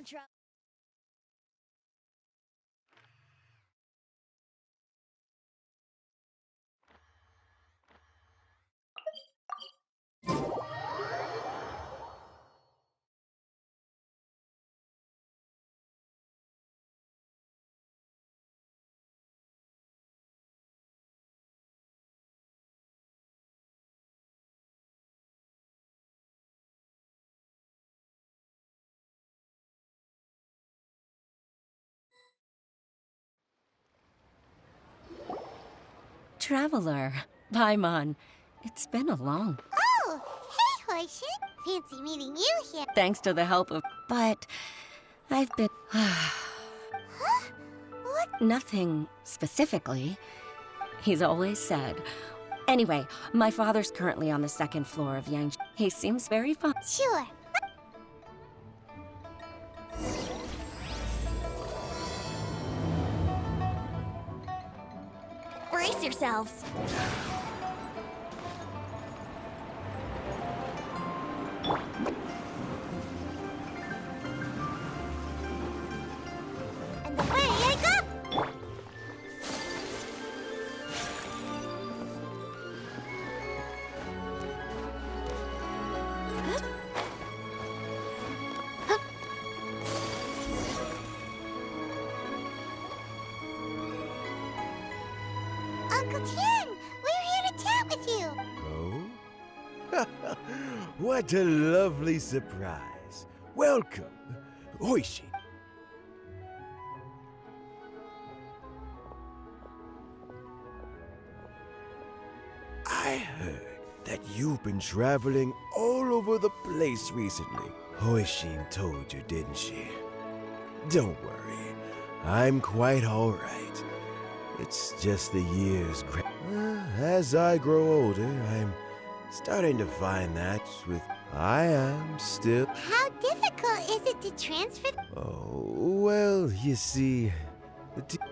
on, Traveler. Traveler, Paimon, it's been a long... Oh, hey, Horseshoe. Fancy meeting you here. Thanks to the help of... But I've been... Huh? What? Nothing specifically. He's always said. Anyway, my father's currently on the second floor of Yang. He seems very fun. Sure. Brace yourselves. And away I go! Uncle Tien, we're here to chat with you. Oh? What a lovely surprise. Welcome, Oishi. I heard that you've been traveling all over the place recently. Hoishin told you, didn't she? Don't worry, I'm quite all right. It's just the years. As I grow older, I'm starting to find that I am still... How difficult is it to transfer? Oh, well, you see,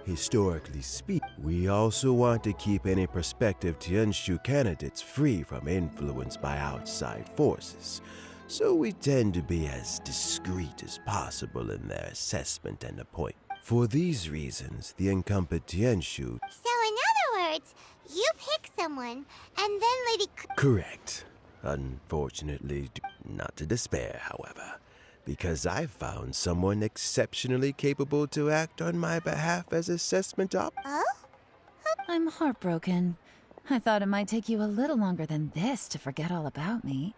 historically speaking, we also want to keep any prospective Tianshu candidates free from influence by outside forces. So we tend to be as discreet as possible in their assessment and appointment. For these reasons, the incumbent Tianshu... So in other words, you pick someone, and then Lady... Correct. Unfortunately, not to despair, however, because I found someone exceptionally capable to act on my behalf as assessment op... Oh? I'm heartbroken. I thought it might take you a little longer than this to forget all about me.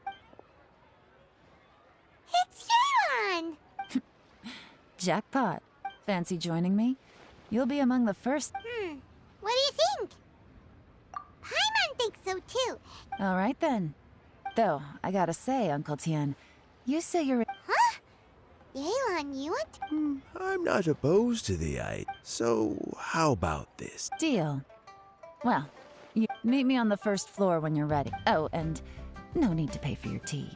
It's Yelan! Jackpot. Fancy joining me? You'll be among the first... What do you think? Paimon thinks so too. All right then. Though, I gotta say, Uncle Tien, you say you're... Huh? Yelan, you want... I'm not opposed to the idea. So, how about this? Deal. Well, you meet me on the first floor when you're ready. Oh, and no need to pay for your tea.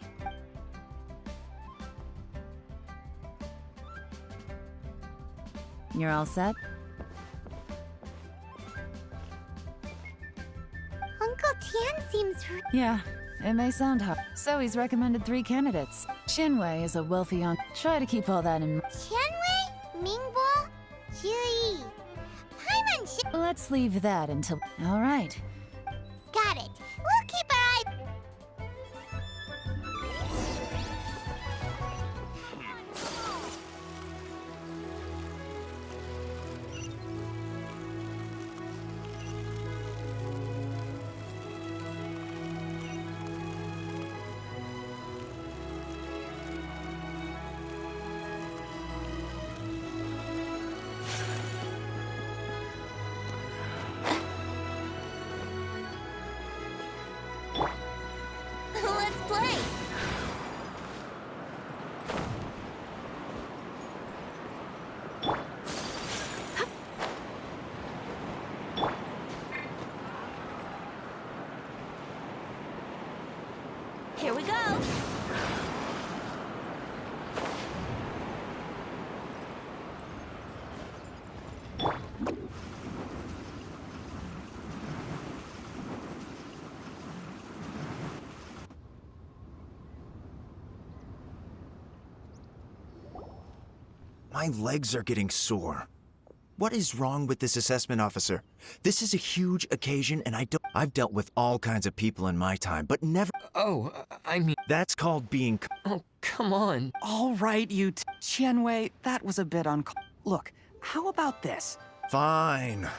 You're all set? Uncle Tien seems... Yeah, it may sound hard. So he's recommended 3 candidates. Shinwei is a wealthy young... Try to keep all that in... Qianwei, Mingbo, Yi. Paimon Let's leave that until... All right. Got it. We'll keep our eye... My legs are getting sore. What is wrong with this assessment officer? This is a huge occasion, and I've dealt with all kinds of people in my time, but never. Oh, I mean... That's called being. Oh, come on. All right, you Qianwei, that was a bit Look, how about this? Fine.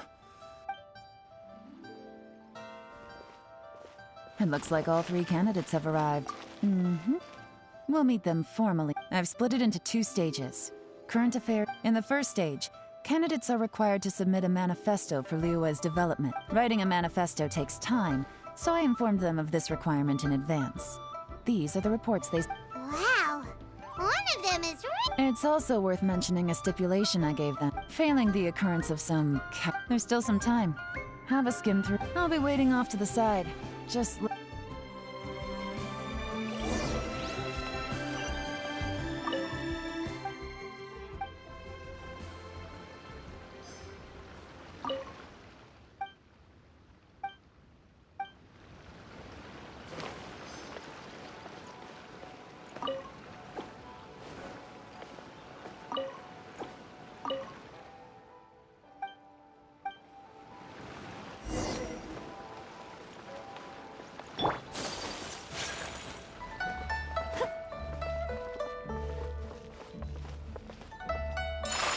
It looks like all 3 candidates have arrived. We'll meet them formally. I've split it into 2 stages. Current affair. In the first stage, candidates are required to submit a manifesto for Liyue's development. Writing a manifesto takes time, so I informed them of this requirement in advance. These are the reports they... Wow. One of them is It's also worth mentioning a stipulation I gave them. Failing the occurrence of some there's still some time. Have a skim through. I'll be waiting off to the side. Just...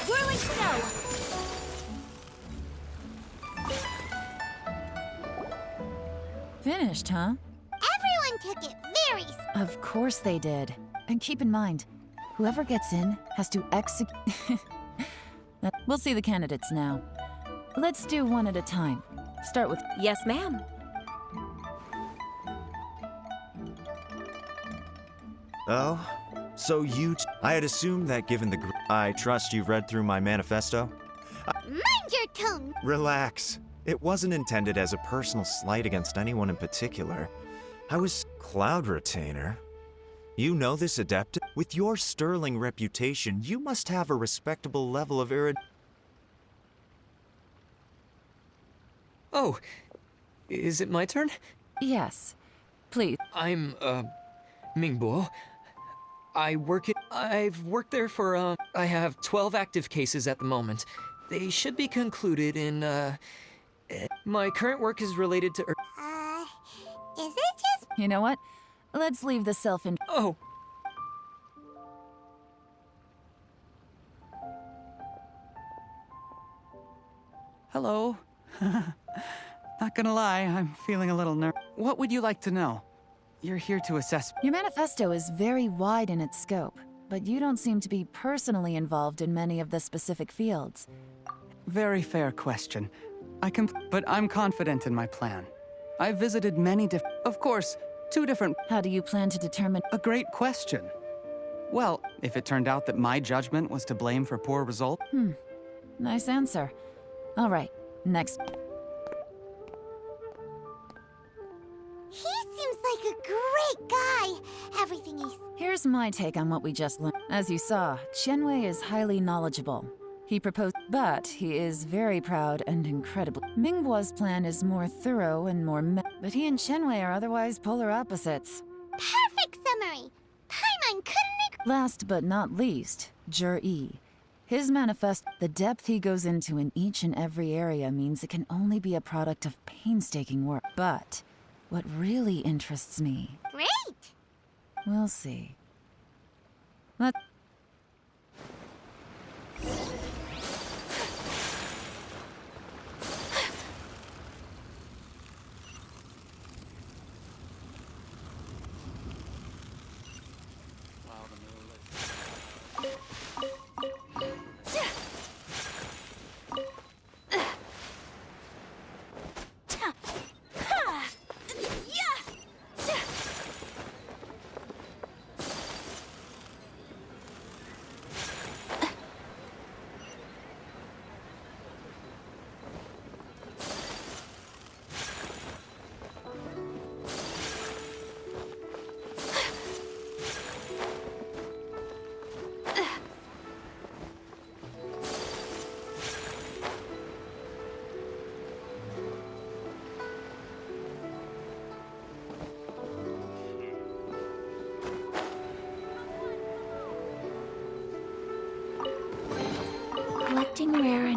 whirling snow. Finished, huh? Everyone took it very Of course they did. And keep in mind, whoever gets in has to execute... We'll see the candidates now. Let's do one at a time. Start with... Yes, ma'am. Oh? So I had assumed that given the I trust you've read through my manifesto? Mind your tone. Relax. It wasn't intended as a personal slight against anyone in particular. I was Cloud Retainer. You know this, Adept? With your sterling reputation, you must have a respectable level of Oh, is it my turn? Yes. Please. I'm, Mingbo. I've worked there for, I have 12 active cases at the moment. They should be concluded in, my current work is related to... Is it just... You know what? Let's leave the self-in... Oh, Hello. Not gonna lie, I'm feeling a little nervous. What would you like to know? You're here to assess... Your manifesto is very wide in its scope, but you don't seem to be personally involved in many of the specific fields. Very fair question. But I'm confident in my plan. I've visited many Of course, 2 different... How do you plan to determine... A great question. Well, if it turned out that my judgment was to blame for poor results... Nice answer. All right, next. He seems like a great guy. Everything he's... Here's my take on what we just learned. As you saw, Qianwei is highly knowledgeable. He proposed, but he is very proud and incredible. Mingbo's plan is more thorough and more but he and Qianwei are otherwise polar opposites. Perfect summary. Paimon couldn't... Last but not least, Yi. His manifest, the depth he goes into in each and every area means it can only be a product of painstaking work. But what really interests me... Great. We'll see. Let...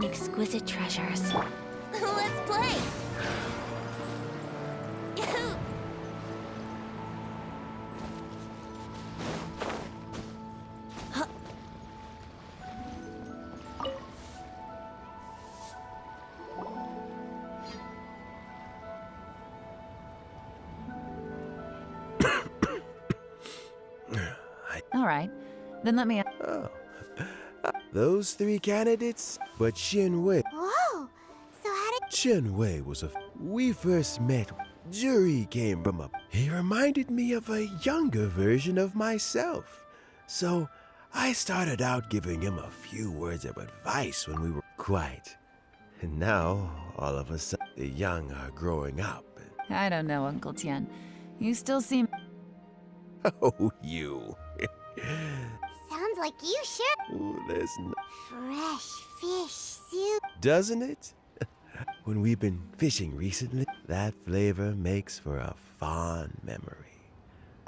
and exquisite treasures. Let's play. All right. Then let me. Oh. Those three candidates? But Chen Wei. Whoa. So how did... Chen Wei was a. We first met. Jury came from up. He reminded me of a younger version of myself. So I started out giving him a few words of advice when we were quiet. And now, all of a sudden, the young are growing up. I don't know, Uncle Tian. You still seem. Oh, you. Sounds like you sure... Ooh, there's no... Fresh fish soup. Doesn't it? When we've been fishing recently, that flavor makes for a fond memory.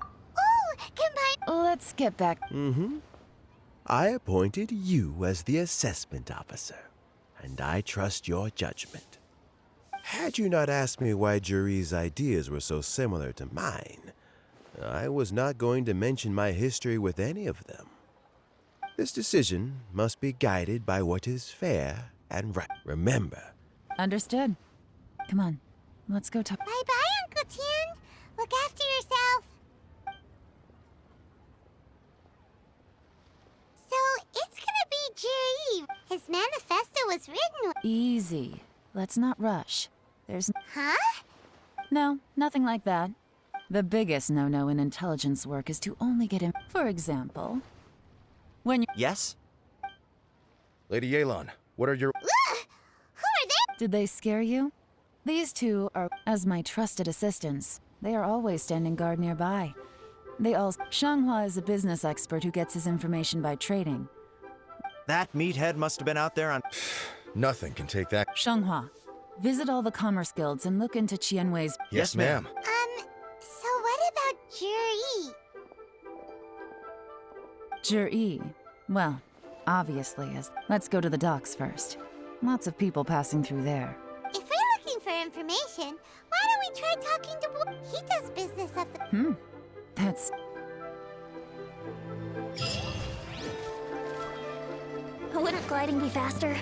Ooh, combine... Let's get back. Mm-hmm. I appointed you as the assessment officer, and I trust your judgment. Had you not asked me why Jury's ideas were so similar to mine, I was not going to mention my history with any of them. This decision must be guided by what is fair and right. Remember. Understood. Come on. Let's go talk. Bye-bye, Uncle Tian. Look after yourself. So, it's gonna be Jerry. His manifesto was written... Easy. Let's not rush. There's. Huh? No, nothing like that. The biggest no-no in intelligence work is to only get him. For example, when you. Yes? Lady Yelan, what are your... Ugh! Who are they? Did they scare you? These two are, as my trusted assistants. They are always standing guard nearby. They all. Shanghua is a business expert who gets his information by trading. That meathead must have been out there on... Nothing can take that... Shanghua, visit all the commerce guilds and look into Qianwei's. Yes, ma'am. So what about Jerry? Zhi. Well, obviously, as. Let's go to the docks first. Lots of people passing through there. If we're looking for information, why don't we try talking to... He does business at the... That's. Wouldn't gliding be faster?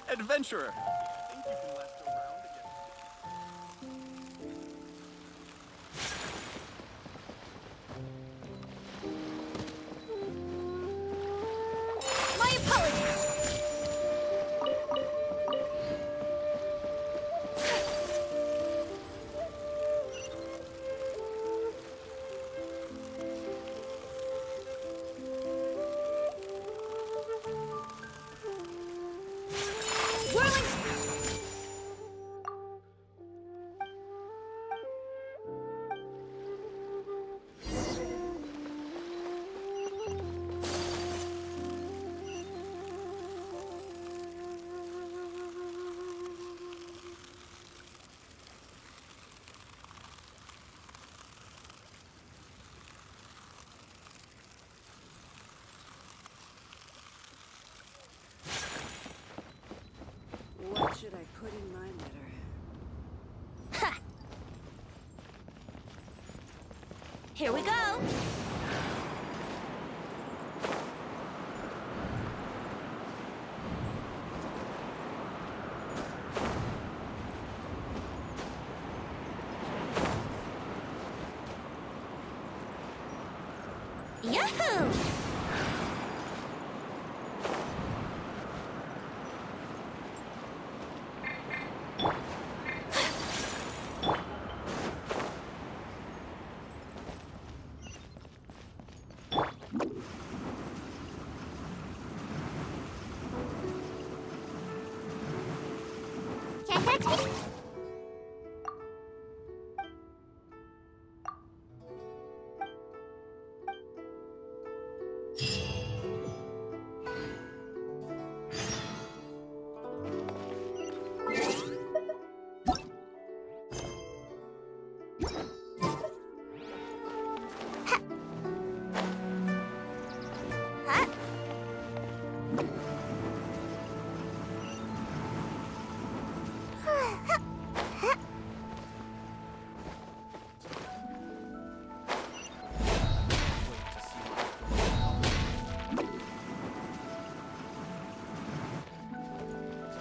Adventurer! Think you can last around again? put in my letter. Ha! Here we go! Yahoo! Can't touch me.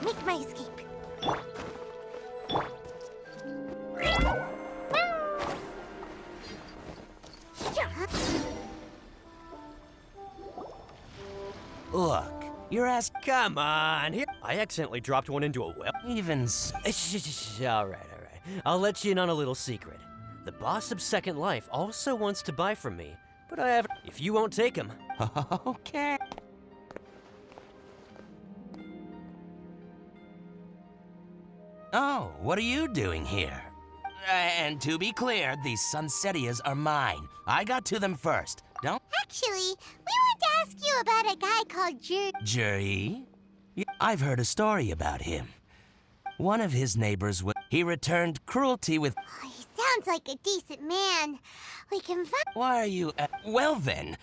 Make my escape. Look, your ass. Come on, here. I accidentally dropped one into a well. All right. I'll let you in on a little secret. The boss of Second Life also wants to buy from me, but I have. If you won't take him, okay. Oh, what are you doing here? And to be clear, these Sunsettias are mine. I got to them first. Don't... Actually, we want to ask you about a guy called Jerry? I've heard a story about him. One of his neighbors, he returned cruelty with... Oh, he sounds like a decent man. We can find... Why are you... well then...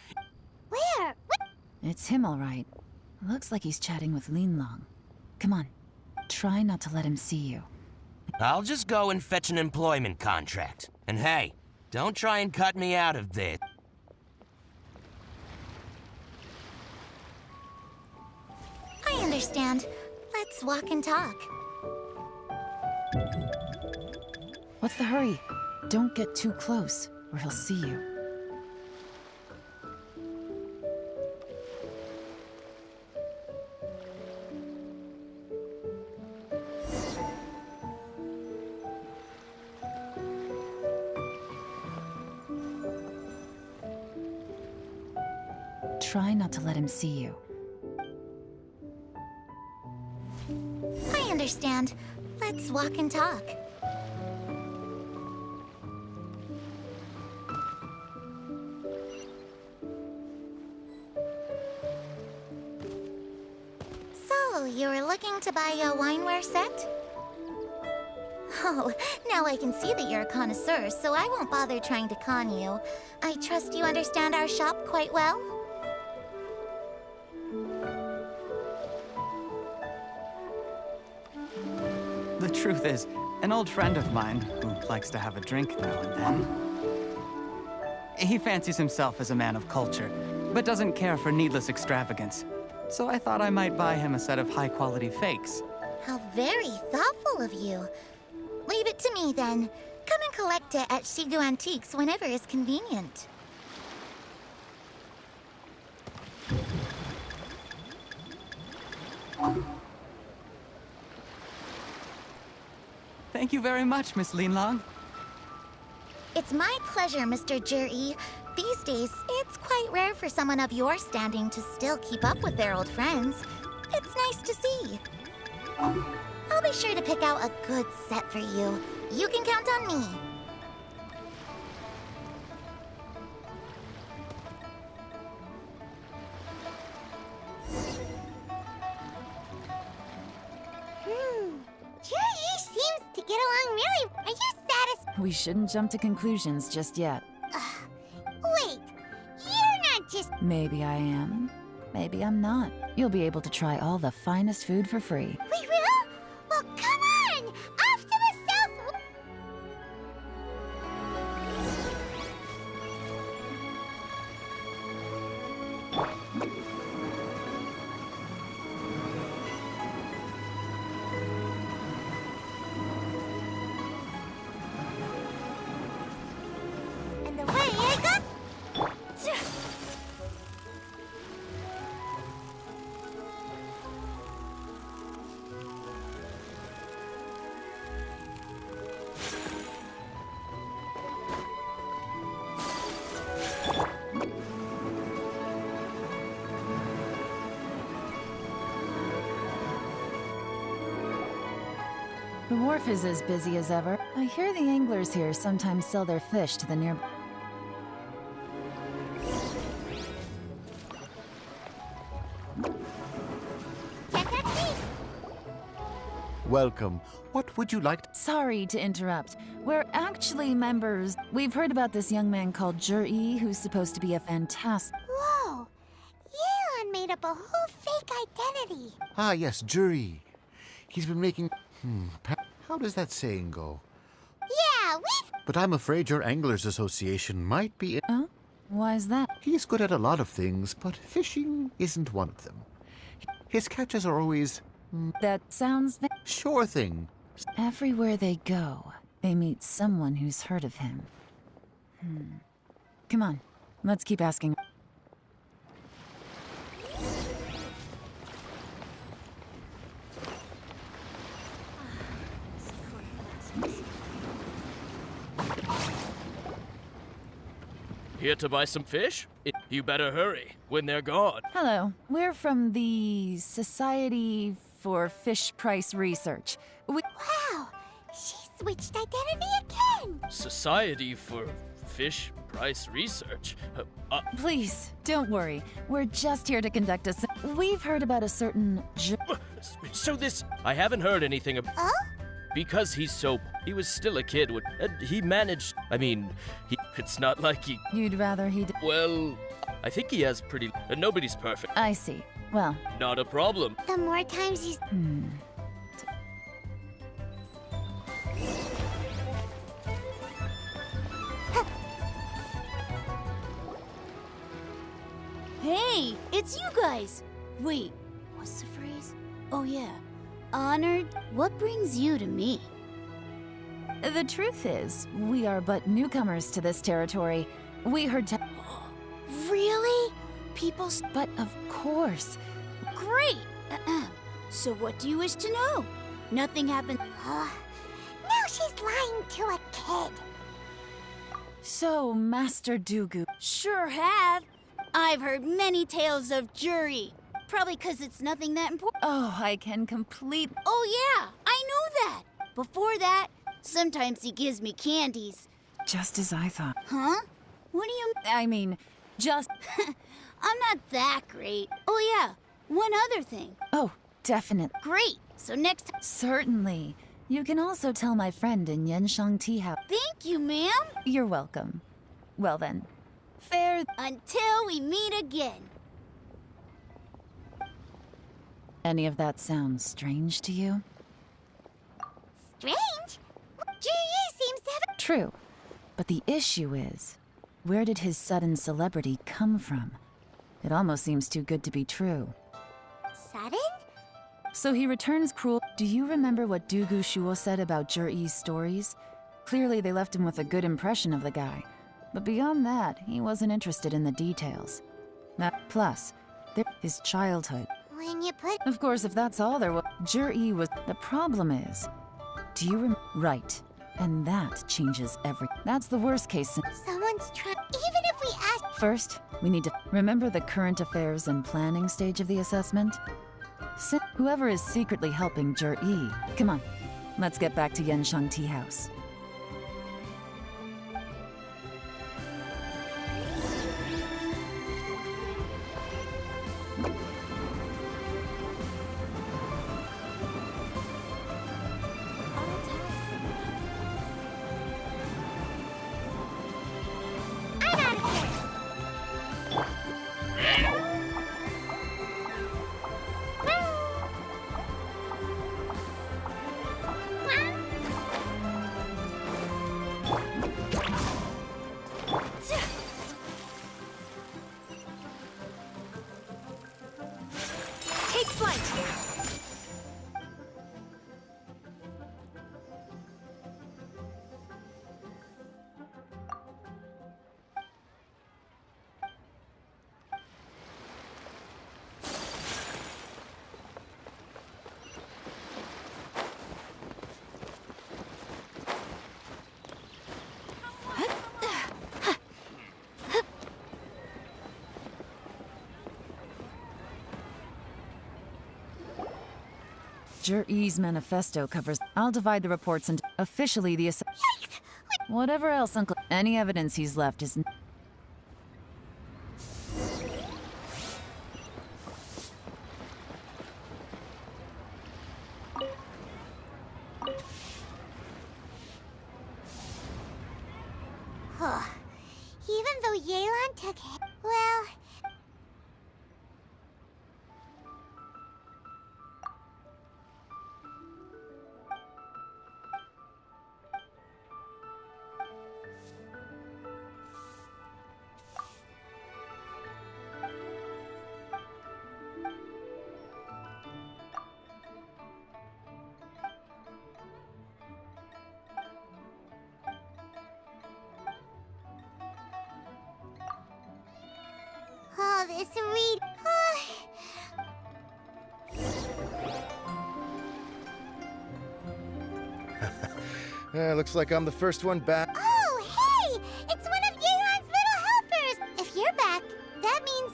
Where? What? It's him, all right. Looks like he's chatting with Yelans. Come on. Try not to let him see you. I'll just go and fetch an employment contract. And hey, don't try and cut me out of this. I understand. Let's walk and talk. What's the hurry? Don't get too close, or he'll see you. Try not to let him see you. I understand. Let's walk and talk. So, you were looking to buy a wineware set? Oh, now I can see that you're a connoisseur, so I won't bother trying to con you. I trust you understand our shop quite well? The truth is, an old friend of mine, who likes to have a drink now and then, he fancies himself as a man of culture, but doesn't care for needless extravagance. So I thought I might buy him a set of high-quality fakes. How very thoughtful of you. Leave it to me, then. Come and collect it at Shigu Antiques whenever is convenient. Thank you very much, Miss Yelans. It's my pleasure, Mr. Jerry. These days, it's quite rare for someone of your standing to still keep up with their old friends. It's nice to see. I'll be sure to pick out a good set for you. You can count on me. Jerry seems to get along really... Are you satisfied? We shouldn't jump to conclusions just yet. Wait, you're not just... Maybe I am. Maybe I'm not. You'll be able to try all the finest food for free. We will? Well, come on! wharf is as busy as ever. I hear the anglers here sometimes sell their fish to the nearby. Welcome. What would you like to... Sorry to interrupt. We're actually members. We've heard about this young man called Jur-E who's supposed to be a fantastic... Whoa! Yelan made up a whole fake identity. Ah, yes, jury. He's been making... how does that saying go? Yeah, But I'm afraid your Anglers Association might be... Oh? Why's that? He's good at a lot of things, but fishing isn't one of them. His catches are always... That sounds... Sure thing. Everywhere they go, they meet someone who's heard of him. Come on, let's keep asking. Here to buy some fish? You better hurry, when they're gone. Hello, we're from the Society for Fish Price Research. Wow! She switched identity again! Society for Fish Price Research? Please, don't worry. We're just here to conduct a... We've heard about a certain... So this... I haven't heard anything about... Oh? Because he's so... He was still a kid. He managed... I mean, it's not like he... You'd rather he... Well, I think he has pretty... nobody's perfect. I see. Well... Not a problem. The more times he's... Hey, it's you guys! Wait, what's the phrase? Oh yeah, honored. What brings you to me? The truth is, we are but newcomers to this territory. We heard Really? People But of course. Great! So what do you wish to know? Nothing happened. Now she's lying to a kid. So, Master Dugu... Sure have. I've heard many tales of Jury. Probably because it's nothing that important. Oh, I can complete... Oh yeah, I know that. Before that, sometimes he gives me candies. Just as I thought. Huh? What do you... I mean, just... I'm not that great. Oh yeah, one other thing. Oh, definite. Great. So next time... Certainly. You can also tell my friend in Yenshang Tea House. Thank you, ma'am. You're welcome. Well then, fair... Until we meet again. Any of that sound strange to you? Strange? Jur-E seems to have... True. But the issue is, where did his sudden celebrity come from? It almost seems too good to be true. Sudden? So he returns cruel. Do you remember what Dugu Shuo said about Jur-E's stories? Clearly they left him with a good impression of the guy. But beyond that, he wasn't interested in the details. Plus, his childhood. When you put... Of course, if that's all there was, Jur-E was... The problem is, do you Right. And that changes That's the worst case. Someone's trying... Even if we ask... First, we need to remember the current affairs and planning stage of the assessment. Whoever is secretly helping Jur-E. Come on, let's get back to Yenshang Tea House. Jur-E's manifesto covers. I'll divide the reports into officially the whatever else Uncle. Any evidence he's left is. Even though Yelan took it, well... Oh, this read... Looks like I'm the first one back. Oh, hey! It's one of Yelan's little helpers! If you're back, that means...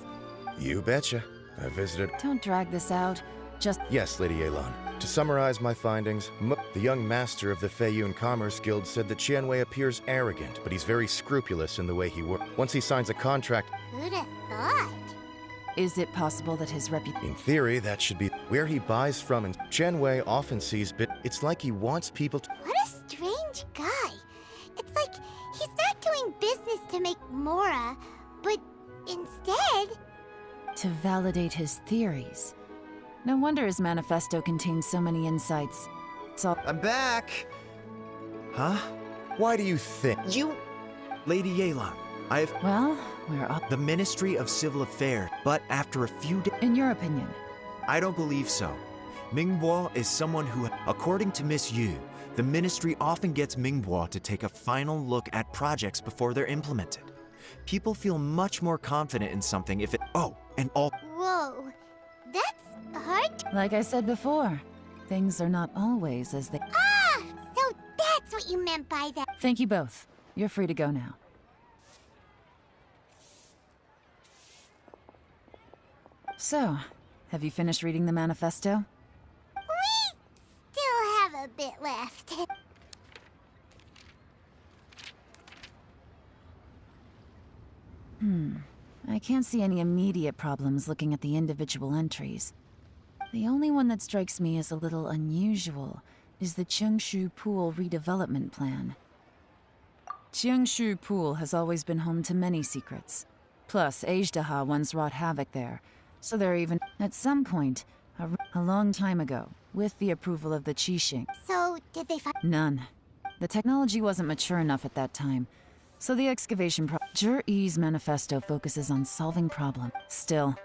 You betcha. I visited... Don't drag this out. Just. Yes, Lady Yelan. To summarize my findings, the young master of the Feiyun Commerce Guild said that Qianwei appears arrogant, but he's very scrupulous in the way he works. Once he signs a contract... Who'd have thought? Is it possible that his reputation? In theory, that should be where he buys from, and Qianwei often sees it's like he wants people to... What a strange guy. It's like he's not doing business to make Mora, but instead... To validate his theories. No wonder his manifesto contains so many insights. It's all. I'm back! Huh? Why do you think... You... Lady Yelan, I have... Well, we're all. The Ministry of Civil Affairs, but after a few days... In your opinion? I don't believe so. Mingbo is someone who, according to Miss Yu, the Ministry often gets Mingbo to take a final look at projects before they're implemented. People feel much more confident in something if it... Oh, and all... Whoa. That's hard to... Like I said before, things are not always as they... Ah! So that's what you meant by that. Thank you both. You're free to go now. So, have you finished reading the manifesto? We still have a bit left. I can't see any immediate problems looking at the individual entries. The only one that strikes me as a little unusual is the Cheungshu Pool redevelopment plan. Cheungshu Pool has always been home to many secrets. Plus, Ajdaha once wrought havoc there, so they're even... At some point, a long time ago, with the approval of the Qixing. So, did they find... None. The technology wasn't mature enough at that time, so the excavation Jur-E's manifesto focuses on solving problems. Still...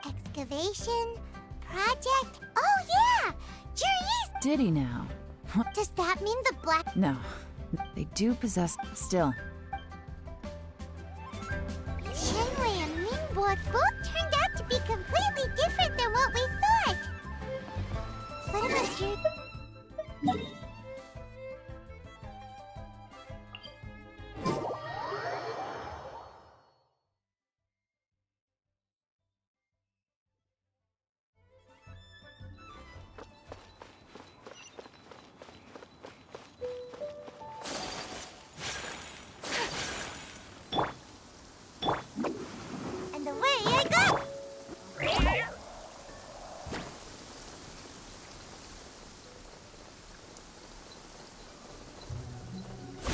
Excavation? Project? Oh yeah! Jur-E's... Did he now? Does that mean the black... No. They do possess... Still. Shenwei and Mingbo both turned out to be completely different than what we thought. What about you? And away I go!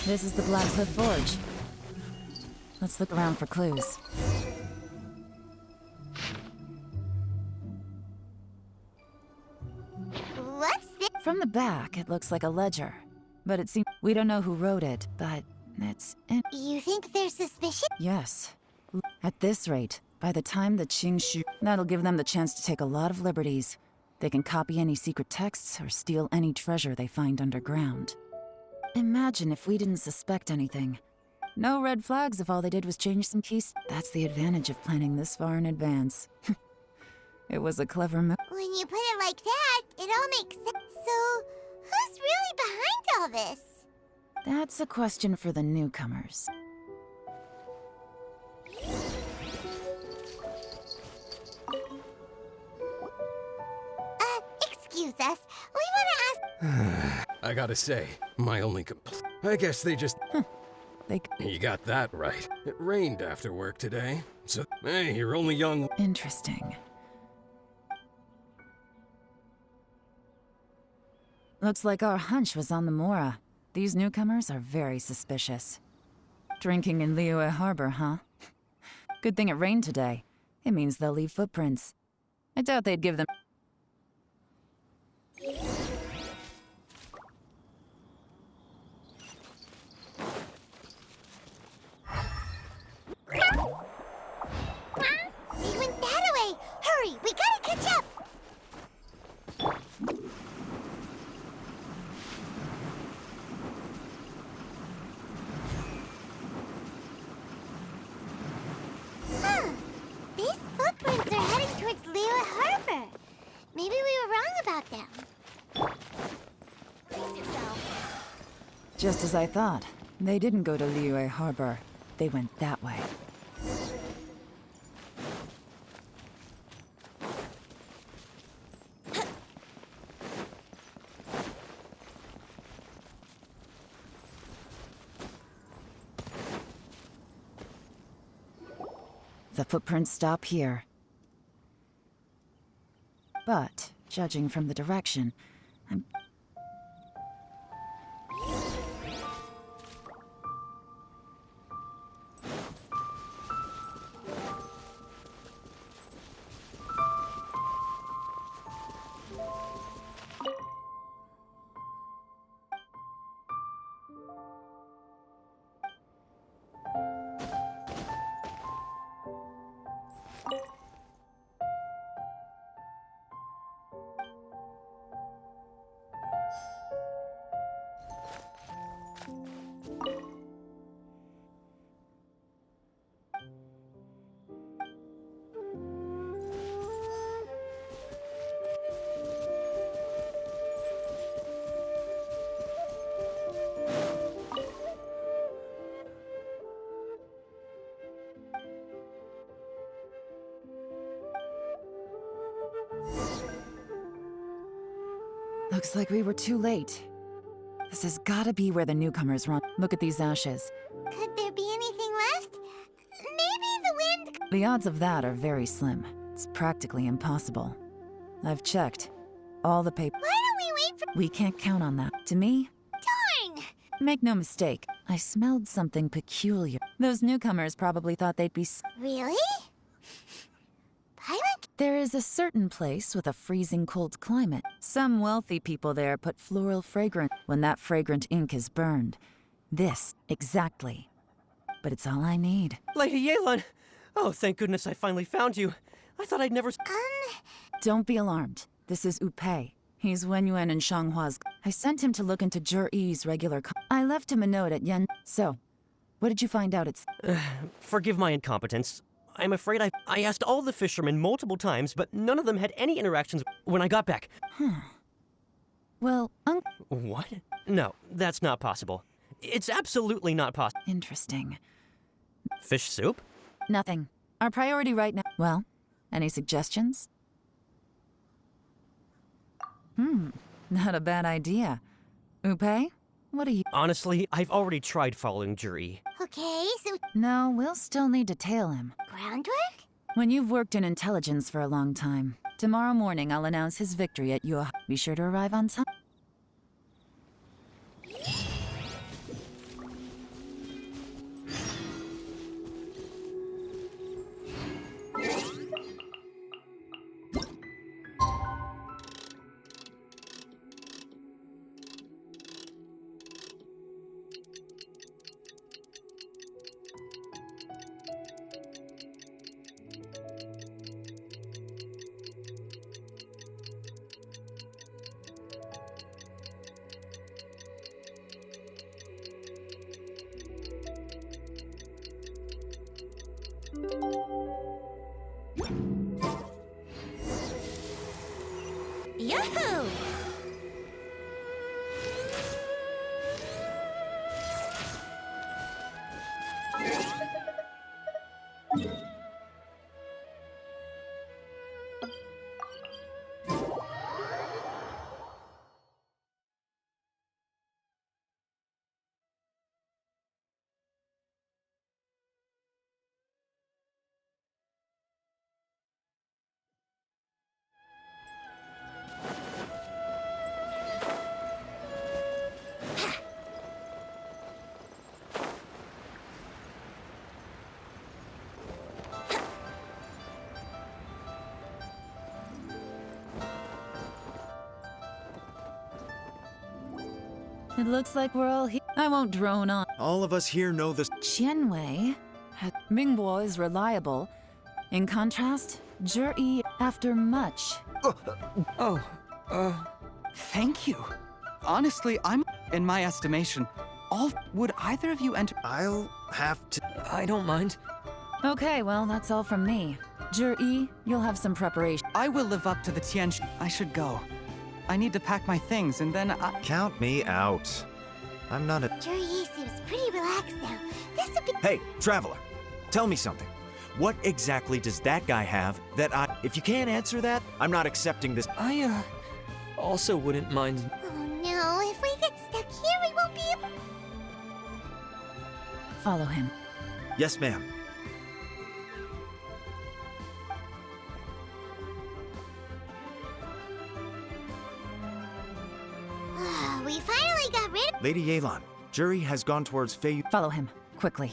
This is the Black Cliff Forge. Let's look around for clues. What's this? From the back, it looks like a ledger. But it seems... We don't know who wrote it, but it's... You think they're suspicious? Yes. At this rate, by the time the Qingshu... That'll give them the chance to take a lot of liberties. They can copy any secret texts or steal any treasure they find underground. Imagine if we didn't suspect anything. No red flags if all they did was change some keys. That's the advantage of planning this far in advance. It was a clever move. When you put it like that, it all makes sense. So, who's really behind all this? That's a question for the newcomers. Excuse process, we want to ask... I gotta say, my only I guess they just... You got that right. It rained after work today. So, hey, you're only young... Interesting. Looks like our hunch was on the Mora. These newcomers are very suspicious. Drinking in Liyue Harbor, huh? Good thing it rained today. It means they'll leave footprints. I doubt they'd give them... He went that way! Hurry, we gotta catch up! Huh. These footprints are heading towards Liyue Harbor. Maybe we were wrong about them. Brace yourself. Just as I thought. They didn't go to Liyue Harbor. They went that way. The footprints stop here. But, judging from the direction, I'm... Looks like we were too late. This has gotta be where the newcomers run. Look at these ashes. Could there be anything left? Maybe the wind... The odds of that are very slim. It's practically impossible. I've checked. All the paper... Why don't we wait for... We can't count on that. To me... Darn! Make no mistake, I smelled something peculiar. Those newcomers probably thought they'd be... Really? Pilot? There is a certain place with a freezing cold climate. Some wealthy people there put floral fragrance when that fragrant ink is burned. This, exactly. But it's all I need. Lady Yelan! Oh, thank goodness I finally found you. I thought I'd never... Don't be alarmed. This is Upei. He's Wenyuan and Shanghua's... I sent him to look into Zhiyi's regular... I left him a note at Yen... So, what did you find out it's... Forgive my incompetence. I'm afraid I asked all the fishermen multiple times, but none of them had any interactions when I got back. Well, What? No, that's not possible. It's absolutely not possible. Interesting. Fish soup? Nothing. Our priority right now... Well, any suggestions? Not a bad idea. Upei, what are you... Honestly, I've already tried following Zhiyi. Okay, so... No, we'll still need to tail him. Groundwork? When you've worked in intelligence for a long time, tomorrow morning I'll announce his victory at your... Be sure to arrive on time. It looks like we're all here. I won't drone on. All of us here know this. Qianwei. Mingbo is reliable. In contrast, Zhi, after much. Thank you. Honestly, in my estimation, would either of you enter? I'll have to. I don't mind. Okay, well, that's all from me. Zhi, you'll have some preparation. I will live up to the Tian. I should go. I need to pack my things, and then Count me out. I'm not a. Zhi seems pretty relaxed now. This would be. Hey, traveler, tell me something. What exactly does that guy have that If you can't answer that, I'm not accepting this. I, also wouldn't mind. Oh no, if we get stuck here, we won't be able. Follow him. Yes, ma'am. We finally got rid of. Lady Yelan, Zhi has gone towards Fei. Follow him, quickly.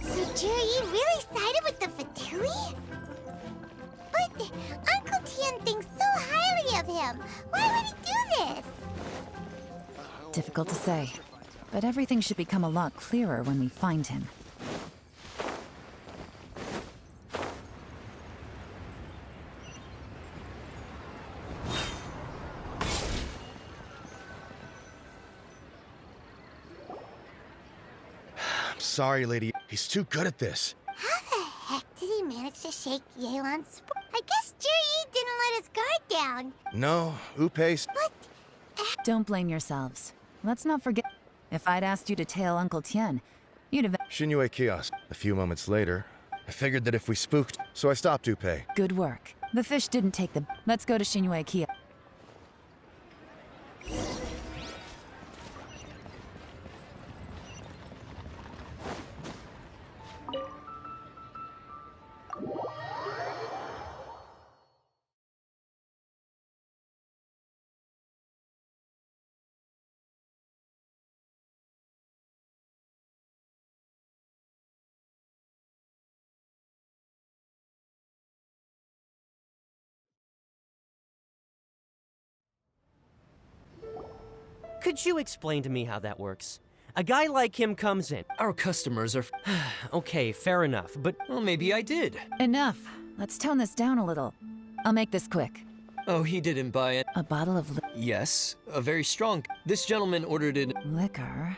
So Zhi really sided with the Fatui? But Uncle Tian thinks so highly of him. Why would he do this? Difficult to say, but everything should become a lot clearer when we find him. I'm sorry, lady. He's too good at this. How the heck did he manage to shake Yelan's? I guess Zhi didn't let his guard down. No, Upe. But Don't blame yourselves. Let's not forget, if I'd asked you to tail Uncle Tian, you'd have... Shinue kiosk. A few moments later, I figured that if we spooked, so I stopped Upe. Good work. The fish didn't take the... Let's go to Shinue Kia. Could you explain to me how that works? A guy like him comes in. Our customers are. Okay, fair enough, but Well, maybe I did. Enough. Let's tone this down a little. I'll make this quick. Oh, he didn't buy it. A bottle of Yes, a very strong. This gentleman ordered it. liquor.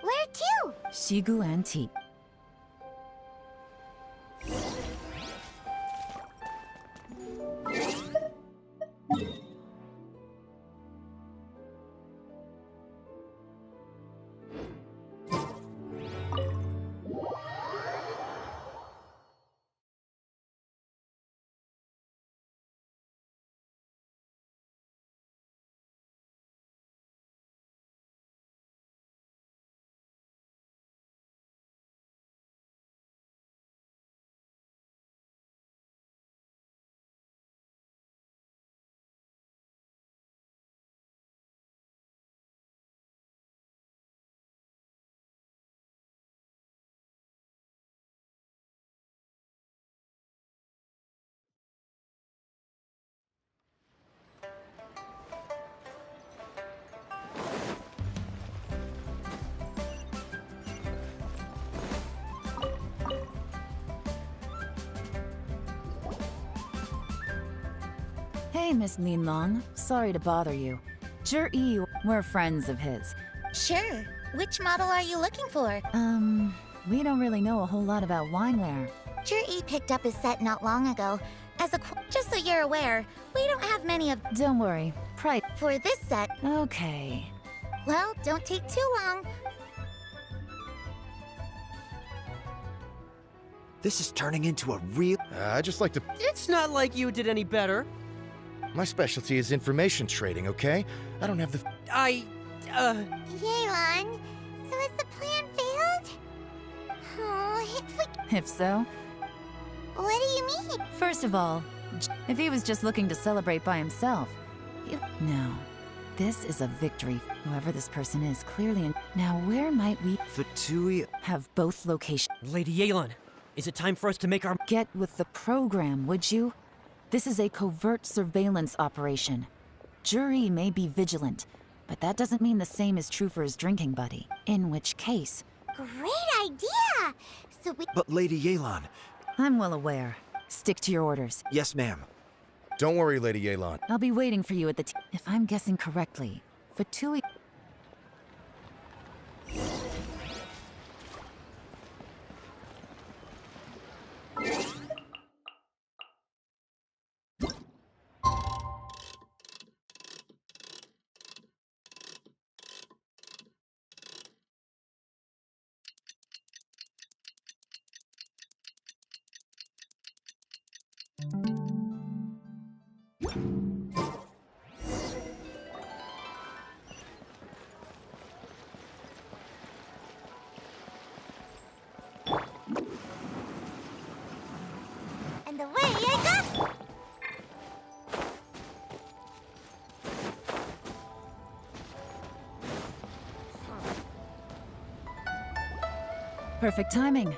where to? Shigu Antique. Hey, Miss Lin Long. Sorry to bother you. Zhi, we're friends of his. Sure. Which model are you looking for? We don't really know a whole lot about wineware. Zhi picked up his set not long ago. Just so you're aware, we don't have many of. Don't worry. Price. For this set, Okay. well, don't take too long. This is turning into a real. I just like to. it's not like you did any better. My specialty is information trading, okay? I don't have the. Yelan, so has the plan failed? Oh, If so, what do you mean? first of all, if he was just looking to celebrate by himself, no. This is a victory. Whoever this person is, clearly. Now, where might we Fatui. have both locations? Lady Yelan, is it time for us to make our. Get with the program, would you? This is a covert surveillance operation. Zhi may be vigilant, But that doesn't mean the same is true for his drinking buddy. In which case... Great idea! So we... But Lady Yelan... I'm well aware. Stick to your orders. Yes, ma'am. Don't worry, Lady Yelan. I'll be waiting for you at the if I'm guessing correctly, Fatui... And away I go! Perfect timing.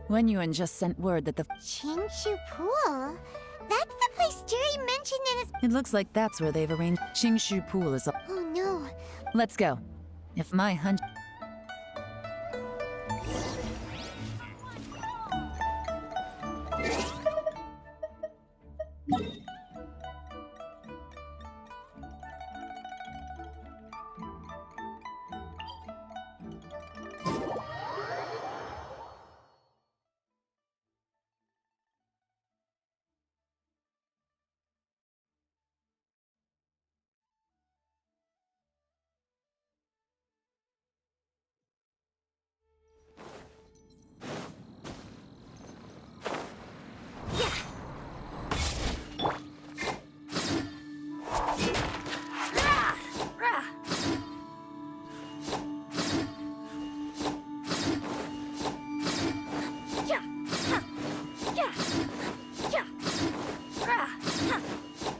Wen Yuan just sent word that the... Qingshu Pool? That's the place Jerry mentioned in his... It looks like that's where they've arranged... Qingshu Pool is... Oh no. Let's go. If my hunch...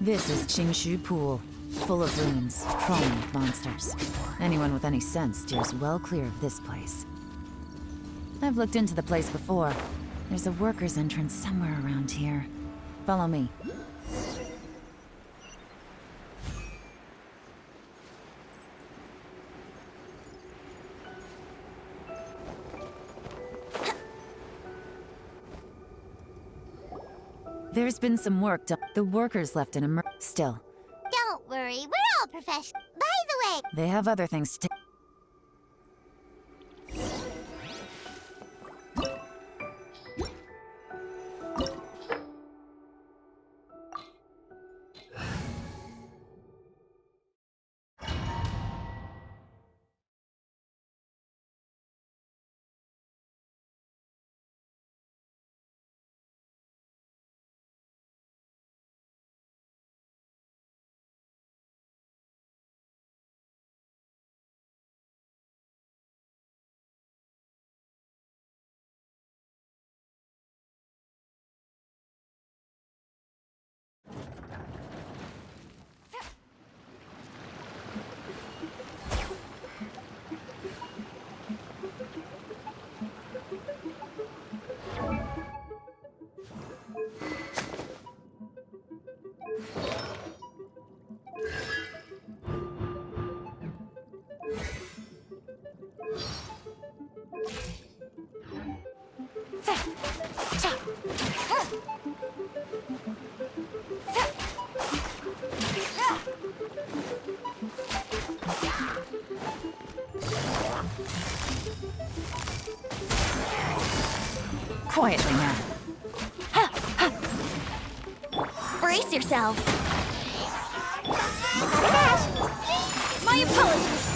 This is Qingshu Pool, full of ruins, crawling with monsters. Anyone with any sense steers well clear of this place. I've looked into the place before. There's a worker's entrance somewhere around here. Follow me. There's been some work done. The workers left an still. Don't worry, we're all professional. By the way... They have other things to quietly now. Brace yourself. My apologies.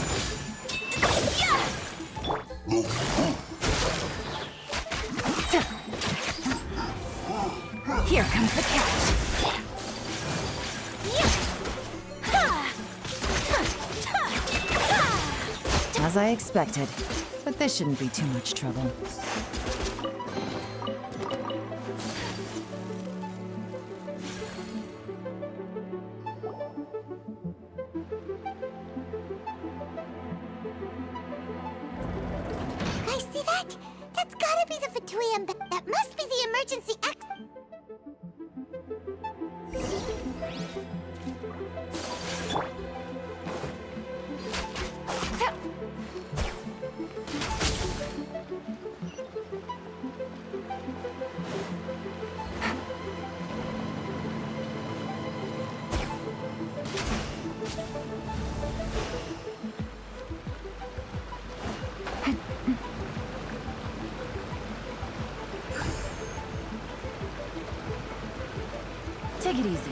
Here comes the catch. As I expected, but this shouldn't be too much trouble. You guys see that? That's gotta be the Fatui. That must be the emergency exit. Take it easy.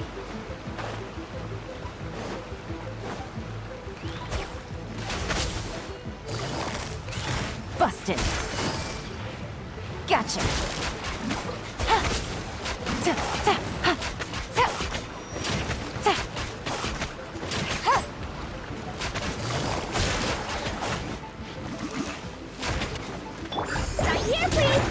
Busted. Gotcha. Right here, please.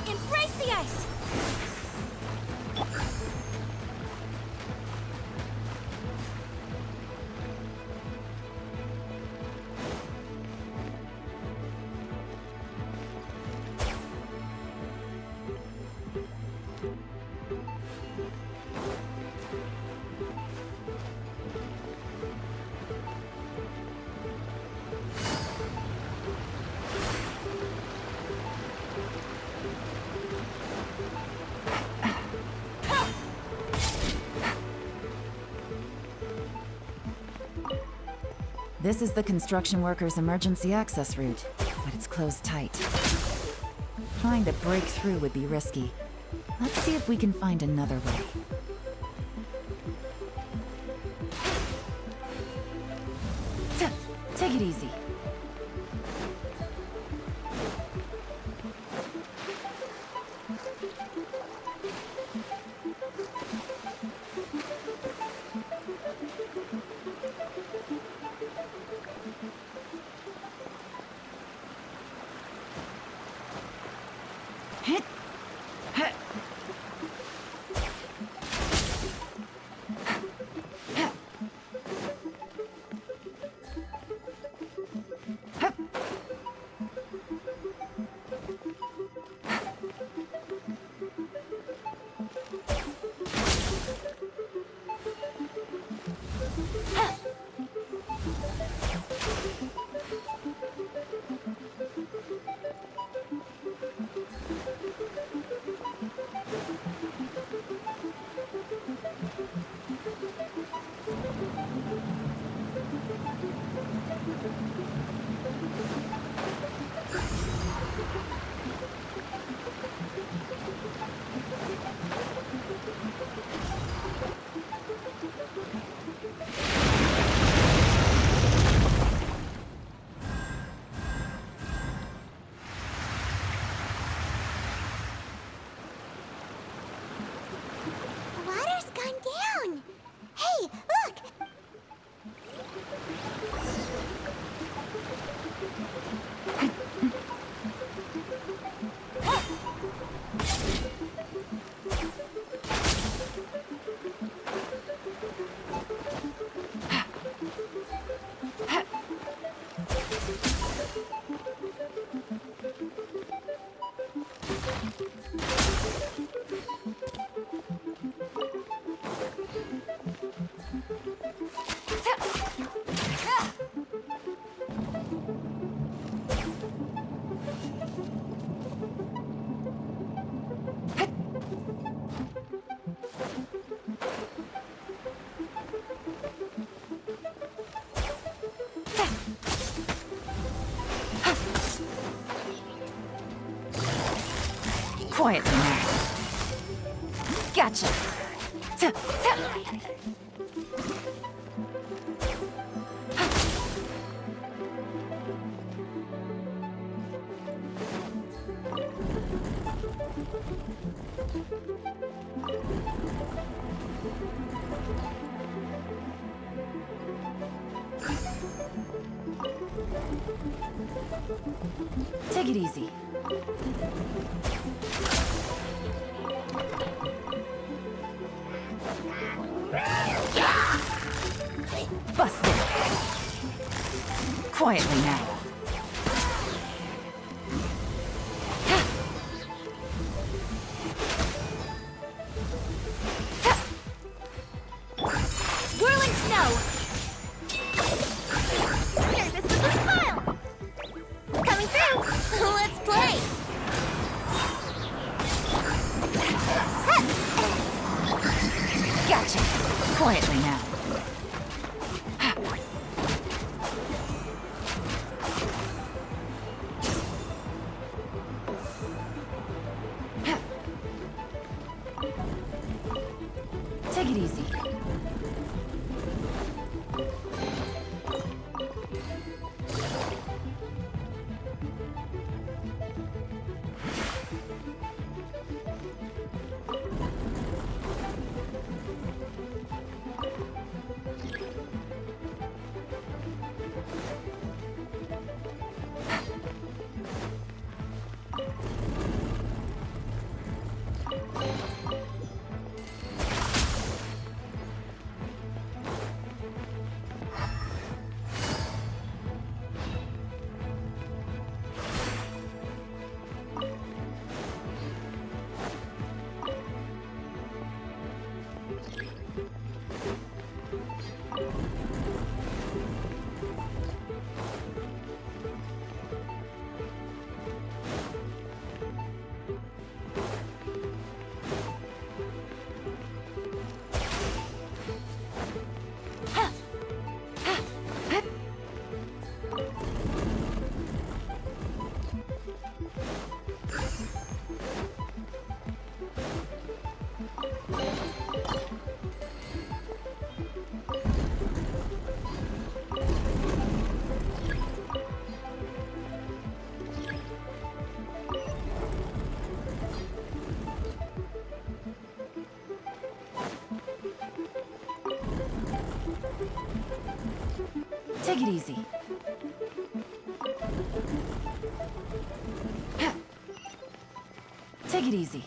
Embrace the ice! This is the construction workers' emergency access route, but it's closed tight. Trying to break through would be risky. Let's see if we can find another way. Take it easy. The water's gone down. Hey, look! Quietly now. Gotcha. Take it easy. Busted. Quietly now. Whirling snow! Here, this is the Quietly now. Take it easy. Take it easy. Take it easy.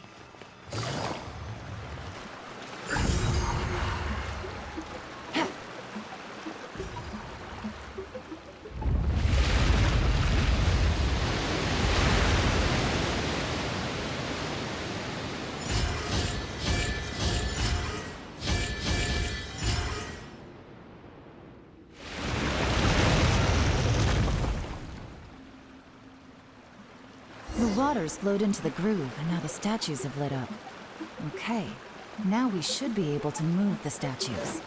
The water's flowed into the groove, and now the statues have lit up. Okay, now we should be able to move the statues.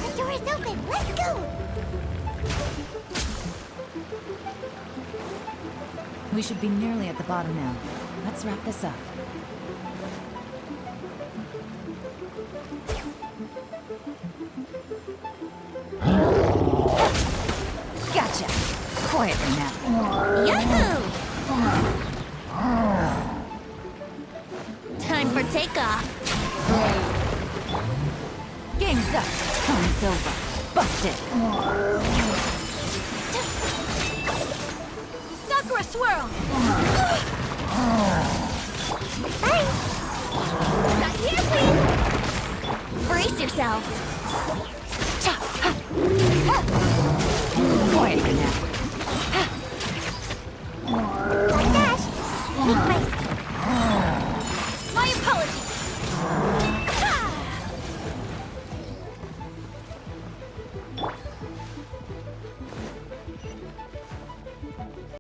The door is open. Let's go. We should be nearly at the bottom now. Let's wrap this up. Gotcha. Quietly now. Yahoo! Time for takeoff. Game's up. Time's over. Busted. Sakura swirl! Hey! Not here, please! Brace yourselves. Quietly now.